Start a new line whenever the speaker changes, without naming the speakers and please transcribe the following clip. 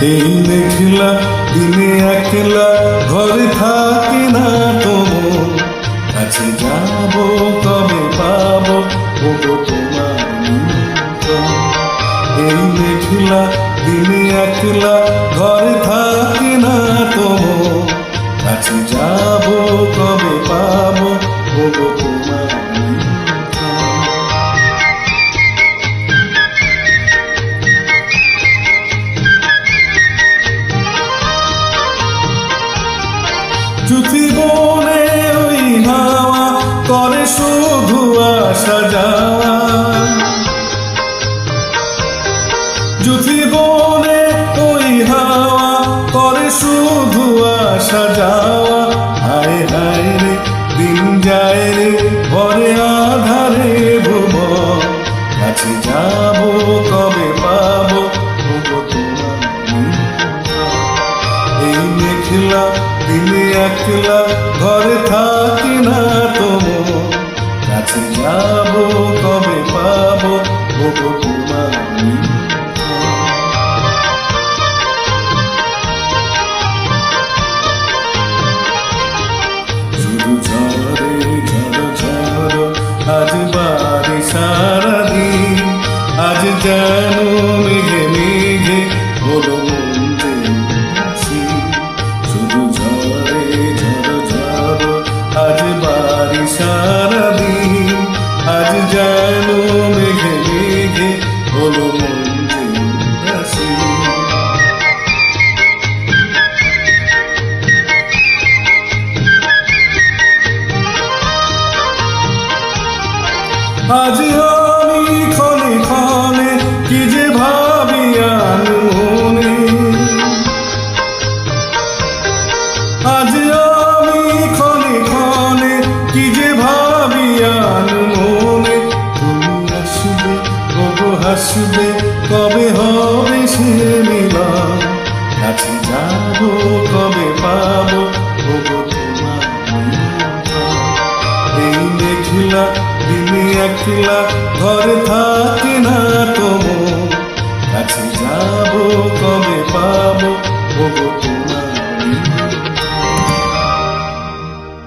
এই মেঘলা দিনে একলা ঘরে থাকি না তোমার কাছে যাব কবে পাবো ওগো তোমার নিমন্ত্রণ। এই মেঘলা দিনে একলা ঘরে থাকি না তোমার কাছে যাব কবে পাবো ওগো তোমার নিমন্ত্রণ। জুথি বনে ওই হাওয়া করে শুধু আসা যাওয়া, জুথি বনে ওই হাওয়া করে শুধু আসা যাওয়া। হায় হায় রে দিন যায় রে ভরে আধারে ভুবন কাছে যাব কবে পাবো ওগো তোমার নিমন্ত্রণ। এই মেঘলা দিনে একলা ঘরে থাকি না তোমার কাছে যাব কবে পাবো ওগো তোমার নিমন্ত্রণ। শুধু ঝরে ঝড় ঝড় আজ বাড়ি সারাদিন, আজ যেন মেঘে মেঘে হলো মন যে উদাসী। শুধু ঝরে ঝড় ঝড় আজ বাড়ি সারাদিন, আজ যেন মেঘে মেঘে হলো মন যে উদাসী। আজ আমি ক্ষণে ক্ষণে কি যে ভাবি মনে, আজ আমি ক্ষণে ক্ষণে কি যে ভাবি মনে। তুমি আসবে ওগো হাসবে কবে হবে সে মিলন, কাছে যাব কবে পাবো ওগো তোমার নিমন্ত্রণ। এই মেঘলা দিনে একলা ঘরে থাকি না তোমার কাছে যাব কবে পাবো ওগো।